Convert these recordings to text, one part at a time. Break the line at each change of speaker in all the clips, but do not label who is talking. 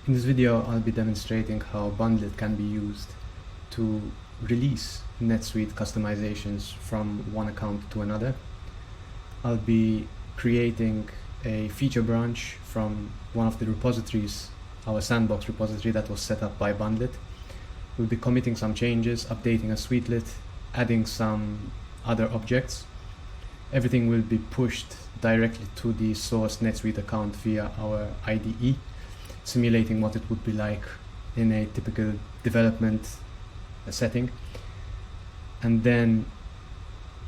In this video, I'll be demonstrating how Bundlet can be used to release NetSuite customizations from one account to another. I'll be creating a feature branch from one of the repositories, our sandbox repository that was set up by Bundlet. We'll be committing some changes, updating a Suitelet, adding some other objects. Everything will be pushed directly to the source NetSuite account via our IDE, simulating what it would be like in a typical development setting. And then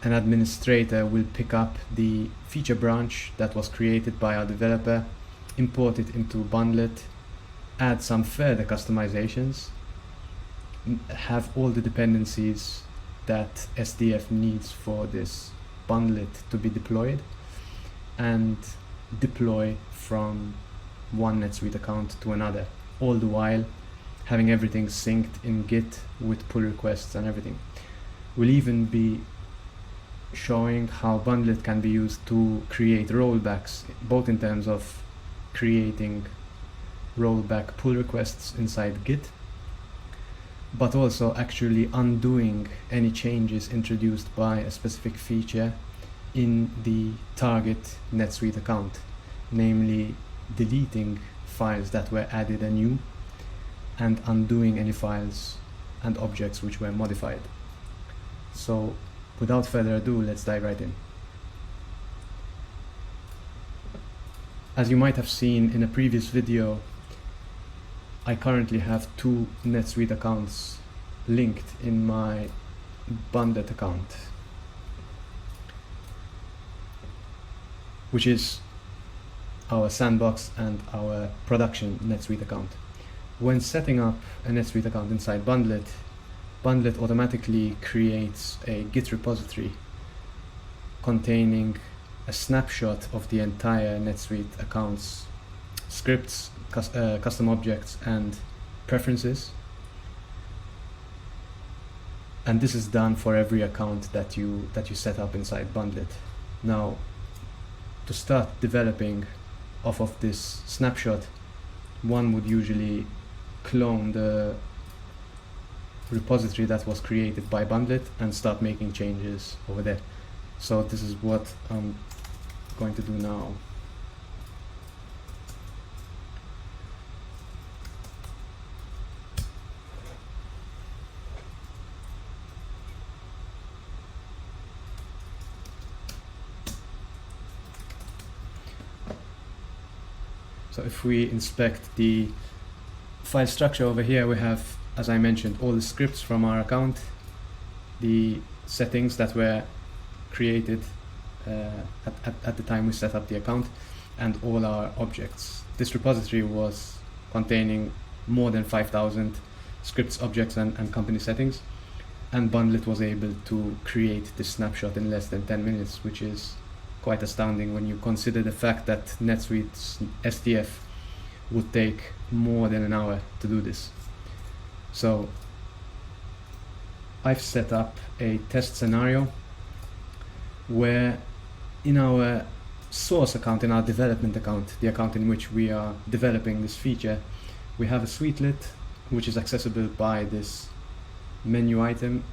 an administrator will pick up the feature branch that was created by our developer, import it into Bundlet, add some further customizations, have all the dependencies that SDF needs for this Bundlet to be deployed, and deploy from one NetSuite account to another, all the while having everything synced in Git with pull requests and everything. We'll even be showing how Bundlet can be used to create rollbacks, both in terms of creating rollback pull requests inside Git, but also actually undoing any changes introduced by a specific feature in the target NetSuite account, namely deleting files that were added anew and undoing any files and objects which were modified. So without further ado, let's dive right in. As you might have seen in a previous video, I currently have two NetSuite accounts linked in my Bundlet account, which is our sandbox and our production NetSuite account. When setting up a NetSuite account inside Bundlet, Bundlet automatically creates a Git repository containing a snapshot of the entire NetSuite account's scripts, custom objects, and preferences. And this is done for every account that you set up inside Bundlet. Now, to start developing off of this snapshot, one would usually clone the repository that was created by Bundlet and start making changes over there. So this is what I'm going to do now. So if we inspect the file structure over here, we have, as I mentioned, all the scripts from our account, the settings that were created at the time we set up the account, and all our objects. This repository was containing more than 5,000 scripts, objects, and company settings, and Bundlet was able to create this snapshot in less than 10 minutes, which is quite astounding when you consider the fact that NetSuite's SDF would take more than an hour to do this. So I've set up a test scenario where in our source account, in our development account, the account in which we are developing this feature, we have a Suitelet which is accessible by this menu item,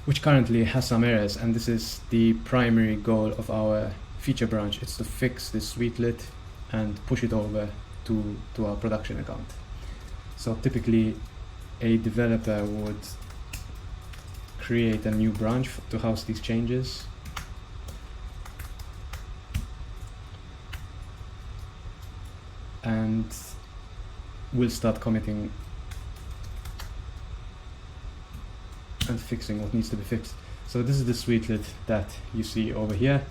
which currently has some errors, and this is the primary goal of our feature branch. It's to fix this Suitelet and push it over to our production account. So typically a developer would create a new branch to house these changes, and we'll start committing and fixing what needs to be fixed. So this is the Suitelet that you see over here,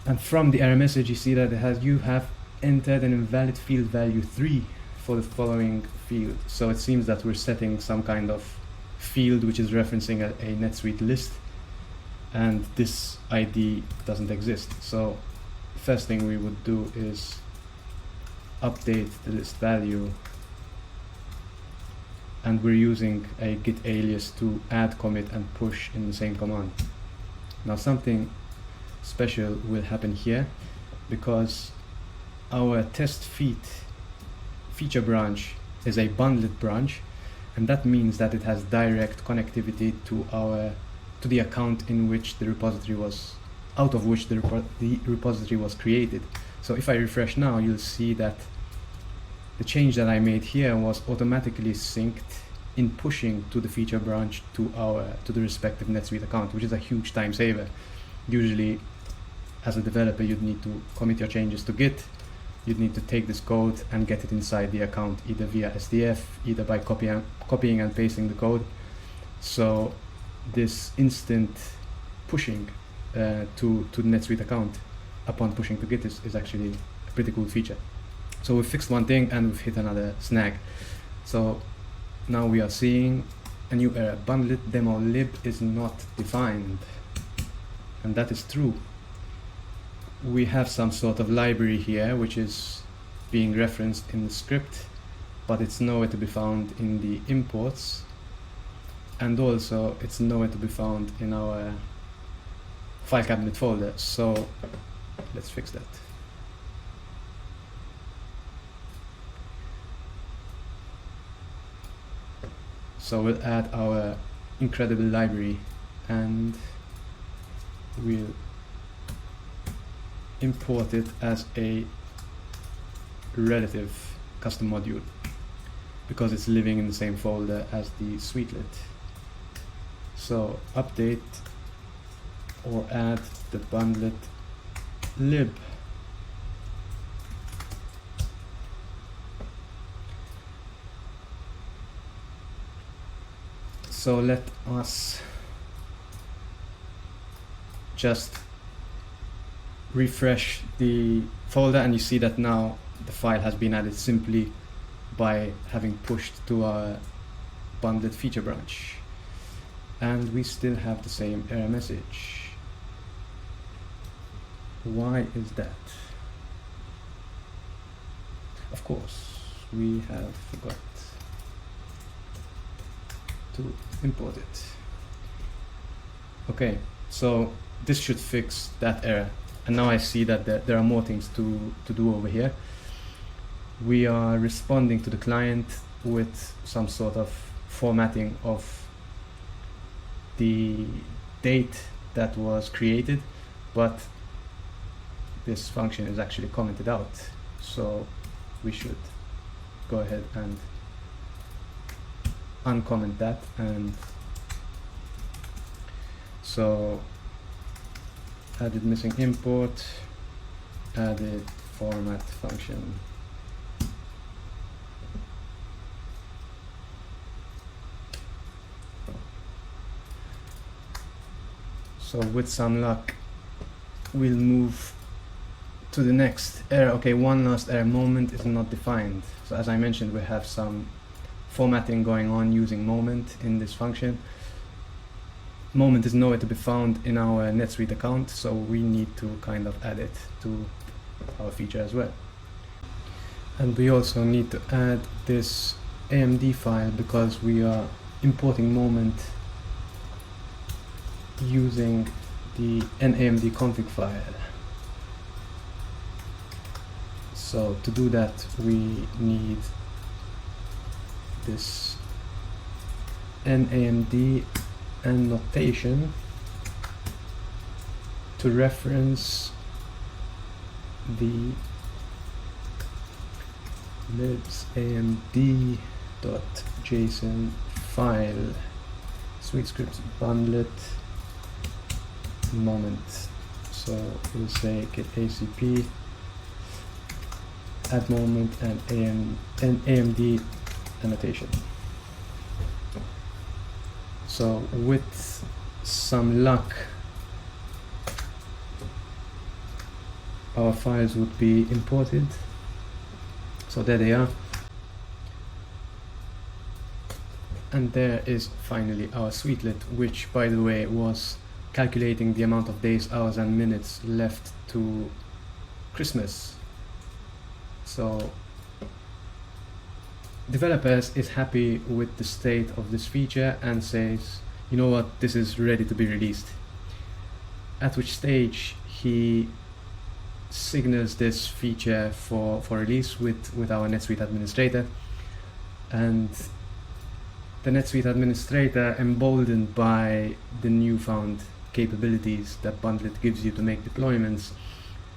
and from the error message you see that you have entered an invalid field value 3 for the following field. So it seems that we're setting some kind of field which is referencing a NetSuite list, and this ID doesn't exist. So the first thing we would do is update the list value, and we're using a git alias to add, commit, and push in the same command. Now something special will happen here, because our test feature branch is a bundlet branch, and that means that it has direct connectivity to the account in which the repository was, out of which the repository was created. So if I refresh now, you'll see that the change that I made here was automatically synced in pushing to the feature branch to the respective NetSuite account, which is a huge time saver. Usually, as a developer, you'd need to commit your changes to Git. You'd need to take this code and get it inside the account, either via SDF, either by copying and pasting the code. So this instant pushing to the NetSuite account upon pushing to Git is actually a pretty cool feature. So we've fixed one thing and we've hit another snag. So now we are seeing a new error. Bundlet demo lib is not defined. And that is true. We have some sort of library here which is being referenced in the script, but it's nowhere to be found in the imports, and also it's nowhere to be found in our file cabinet folder. So let's fix that. So we'll add our incredible library and we'll import it as a relative custom module because it's living in the same folder as the Suitelet. So update or add the bundlet lib. So let us just refresh the folder, and you see that now the file has been added simply by having pushed to our bundlet feature branch. And we still have the same error message. Why is that? Of course, we have forgot to import it. Okay, so this should fix that error. And now I see that there are more things to do over here. We are responding to the client with some sort of formatting of the date that was created, but this function is actually commented out. So we should go ahead and uncomment that. And so added missing import, added format function. So with some luck, we'll move to the next error. Okay, one last error, moment is not defined. So as I mentioned, we have some formatting going on using moment in this function. Moment is nowhere to be found in our NetSuite account, so we need to kind of add it to our feature as well. And we also need to add this AMD file because we are importing moment using the NAMD config file. So to do that, we need this NAMD annotation to reference the libs amd.json file, Suite scripts bundlet moment. So we'll say get ACP, add moment and AMD annotation. So with some luck, our files would be imported. So there they are. And there is finally our Suitelet, which by the way was calculating the amount of days, hours and minutes left to Christmas. So developers is happy with the state of this feature and says, you know what, this is ready to be released. At which stage he signals this feature for release with our NetSuite administrator, and the NetSuite administrator, emboldened by the newfound capabilities that Bundlet gives you to make deployments,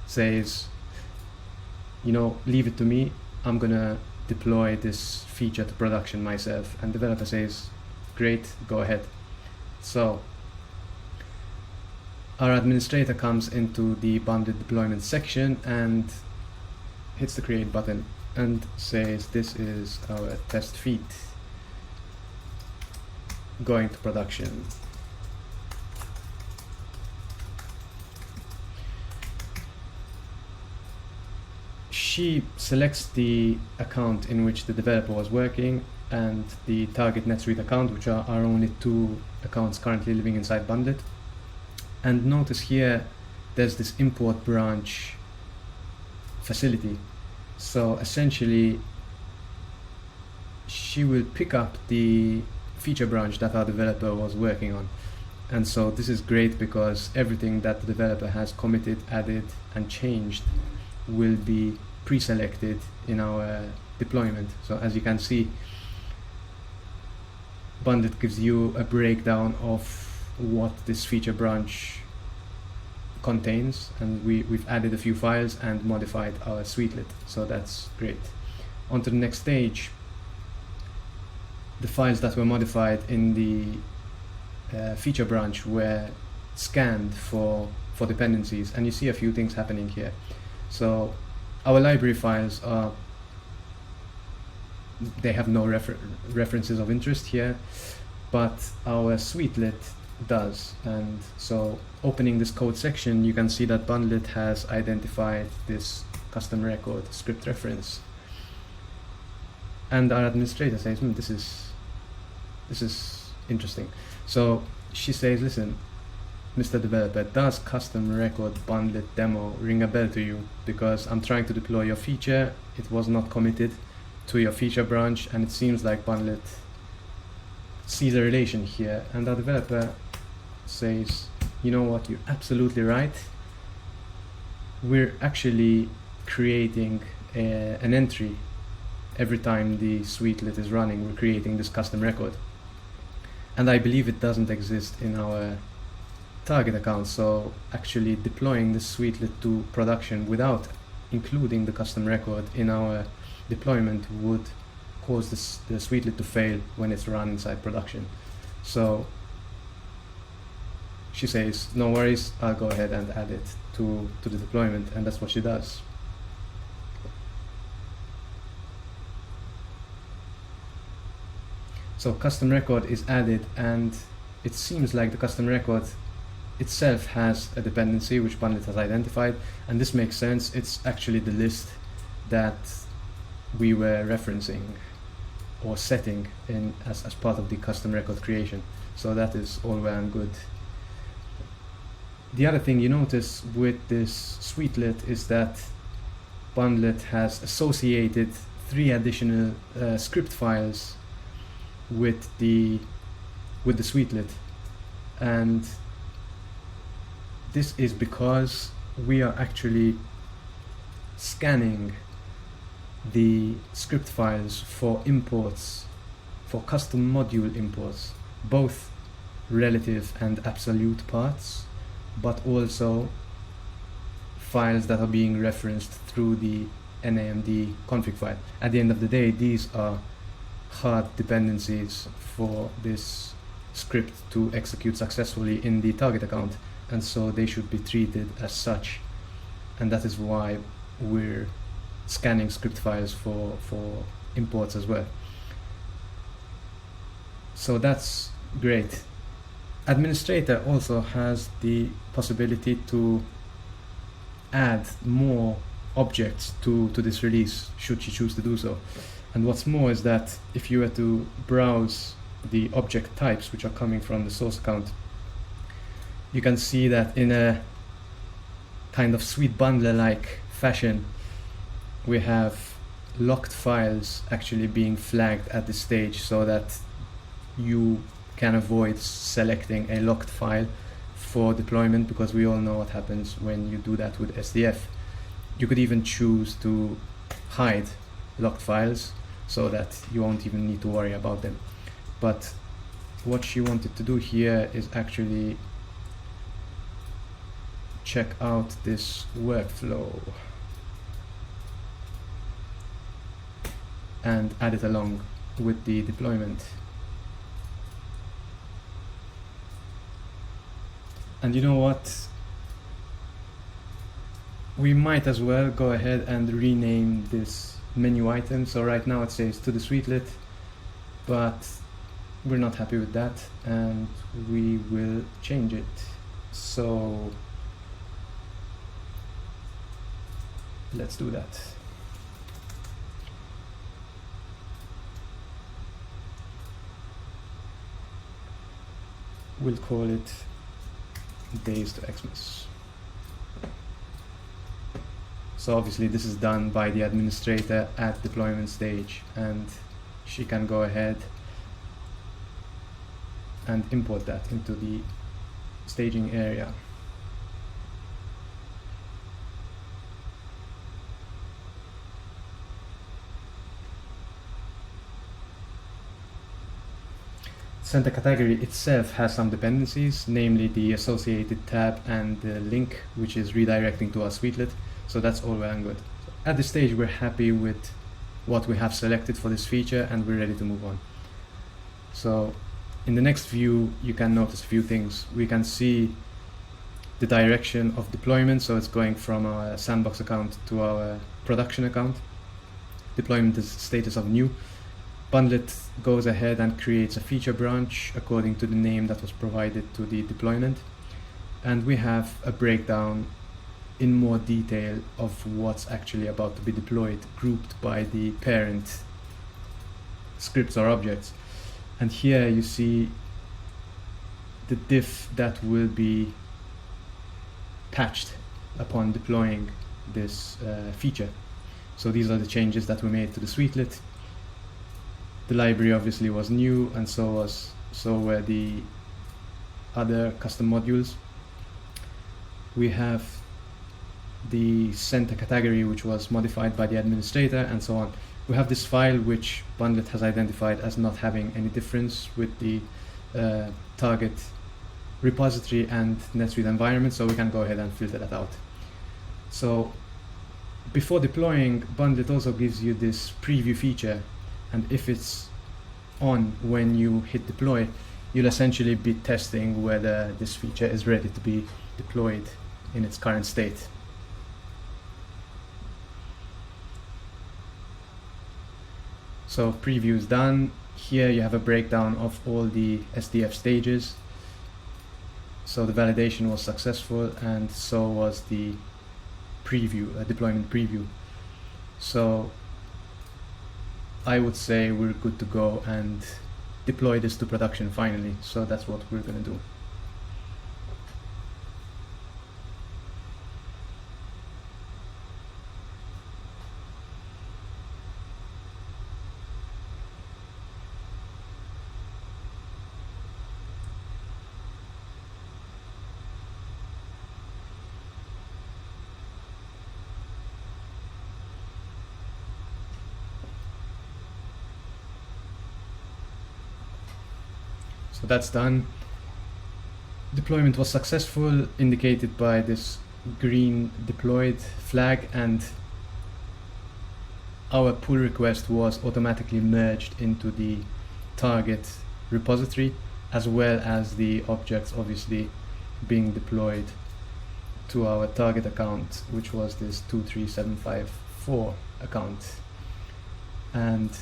says, leave it to me, I'm gonna deploy this feature to production myself. And developer says, great, go ahead. So our administrator comes into the Bundlet deployment section and hits the create button and says, this is our test feed going to production. She selects the account in which the developer was working and the target NetSuite account, which are only 2 accounts currently living inside Bundlet. And notice here, there's this import branch facility. So essentially, she will pick up the feature branch that our developer was working on. And so this is great because everything that the developer has committed, added, and changed will be pre-selected in our deployment. So as you can see, Bundlet gives you a breakdown of what this feature branch contains, and we've added a few files and modified our Suitelet, so that's great. On to the next stage. The files that were modified in the feature branch were scanned for dependencies, and you see a few things happening here. So our library files they have no references of interest here, but our Suitelet does. And so opening this code section, you can see that Bundlet has identified this custom record script reference, and our administrator says, this is interesting. So she says, listen, Mr. Developer, does custom record Bundlet demo ring a bell to you? Because I'm trying to deploy your feature, it was not committed to your feature branch, and it seems like Bundlet sees a relation here. And our developer says, you know what, you're absolutely right. We're actually creating an entry every time the Suitelet is running. We're creating this custom record, and I believe it doesn't exist in our target account. So actually deploying this Suitelet to production without including the custom record in our deployment would cause the Suitelet to fail when it's run inside production. So she says, no worries, I'll go ahead and add it to the deployment, and that's what she does. So custom record is added, and it seems like the custom record itself has a dependency which Bundlet has identified, and this makes sense. It's actually the list that we were referencing or setting in as part of the custom record creation. So that is all well and good. The other thing you notice with this Suitelet is that Bundlet has associated 3 additional script files with the Suitelet, and this is because we are actually scanning the script files for imports, for custom module imports, both relative and absolute parts, but also files that are being referenced through the NAMD config file. At the end of the day, these are hard dependencies for this script to execute successfully in the target account, and so they should be treated as such, and that is why we're scanning script files for imports as well. So that's great. Administrator also has the possibility to add more objects to this release, should she choose to do so. And what's more is that if you were to browse the object types which are coming from the source account, you can see that in a kind of sweet bundler-like fashion, we have locked files actually being flagged at this stage, so that you can avoid selecting a locked file for deployment, because we all know what happens when you do that with SDF. You could even choose to hide locked files so that you won't even need to worry about them. But what she wanted to do here is actually check out this workflow and add it along with the deployment. And you know what? We might as well go ahead and rename this menu item. So right now it says to the Suitelet, but we're not happy with that, and we will change it. So let's do that. We'll call it Days to Xmas. So obviously this is done by the administrator at deployment stage, and she can go ahead and import that into the staging area. Center category itself has some dependencies, namely the associated tab and the link, which is redirecting to our Suitelet. So that's all well and good. At this stage, we're happy with what we have selected for this feature, and we're ready to move on. So in the next view, you can notice a few things. We can see the direction of deployment. So it's going from our sandbox account to our production account. Deployment is status of new. Bundlet goes ahead and creates a feature branch according to the name that was provided to the deployment. And we have a breakdown in more detail of what's actually about to be deployed, grouped by the parent scripts or objects. And here you see the diff that will be patched upon deploying this feature. So these are the changes that we made to the Suitelet. The library obviously was new, and so were the other custom modules. We have the center category, which was modified by the administrator, and so on. We have this file which Bundlet has identified as not having any difference with the target repository and NetSuite environment, so we can go ahead and filter that out. So before deploying, Bundlet also gives you this preview feature, and if it's on when you hit deploy, you'll essentially be testing whether this feature is ready to be deployed in its current state. So preview is done. Here you have a breakdown of all the SDF stages. So the validation was successful, and so was the preview, deployment preview. So I would say we're good to go and deploy this to production finally. So that's what we're going to do. So that's done. Deployment was successful, indicated by this green deployed flag, and our pull request was automatically merged into the target repository, as well as the objects obviously being deployed to our target account, which was this 23754 account. And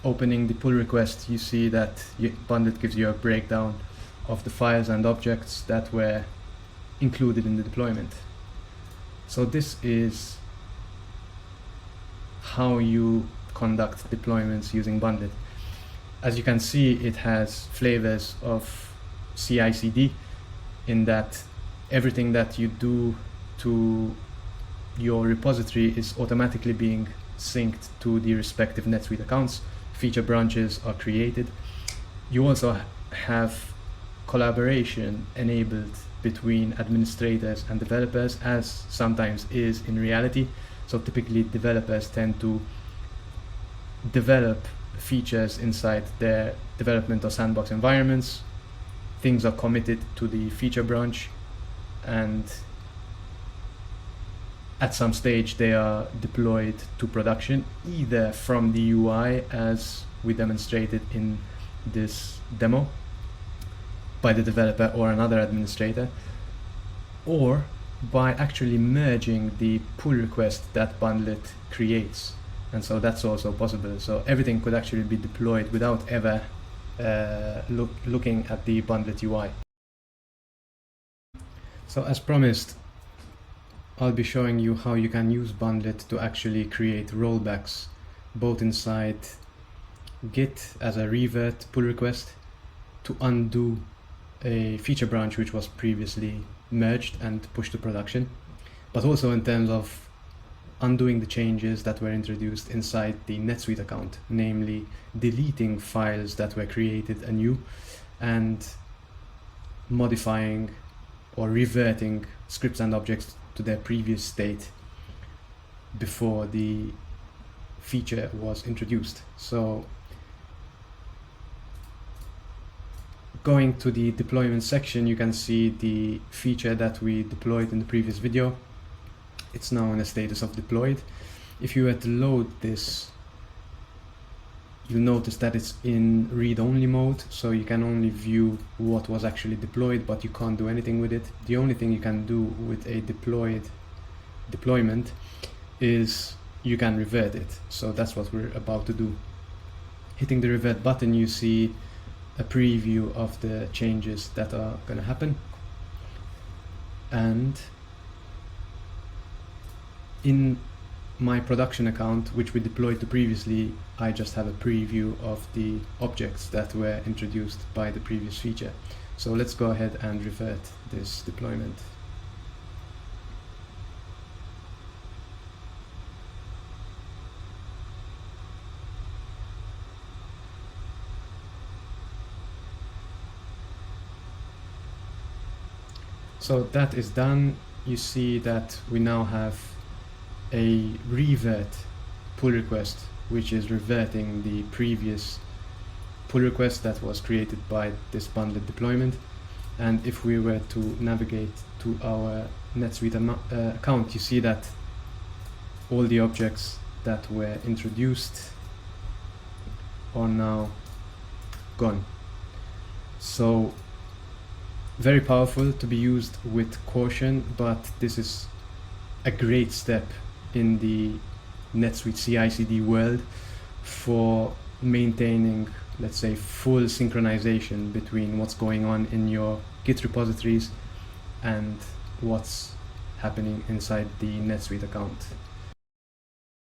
opening the pull request, you see that Bundlet gives you a breakdown of the files and objects that were included in the deployment. So this is how you conduct deployments using Bundlet. As you can see, it has flavors of CI/CD, in that everything that you do to your repository is automatically being synced to the respective NetSuite accounts. Feature branches are created. You also have collaboration enabled between administrators and developers, as sometimes is in reality. So typically developers tend to develop features inside their development or sandbox environments. Things are committed to the feature branch, and at some stage they are deployed to production, either from the UI as we demonstrated in this demo by the developer or another administrator, or by actually merging the pull request that Bundlet creates. And so that's also possible. So everything could actually be deployed without ever looking at the Bundlet UI. So as promised, I'll be showing you how you can use Bundlet to actually create rollbacks, both inside Git as a revert pull request to undo a feature branch which was previously merged and pushed to production, but also in terms of undoing the changes that were introduced inside the NetSuite account, namely deleting files that were created anew and modifying or reverting scripts and objects to their previous state before the feature was introduced. So going to the deployment section, you can see the feature that we deployed in the previous video. It's now in a status of deployed. If you were to load this, you'll notice that it's in read-only mode, so you can only view what was actually deployed, but you can't do anything with it. The only thing you can do with a deployment is you can revert it. So that's what we're about to do. Hitting the revert button, you see a preview of the changes that are going to happen. And in my production account, which we deployed to previously, I just have a preview of the objects that were introduced by the previous feature. So let's go ahead and revert this deployment. So that is done. You see that we now have a revert pull request, which is reverting the previous pull request that was created by this Bundlet deployment. And if we were to navigate to our NetSuite account, you see that all the objects that were introduced are now gone. So very powerful, to be used with caution, but this is a great step in the NetSuite CI/CD world for maintaining, let's say, full synchronization between what's going on in your Git repositories and what's happening inside the NetSuite account.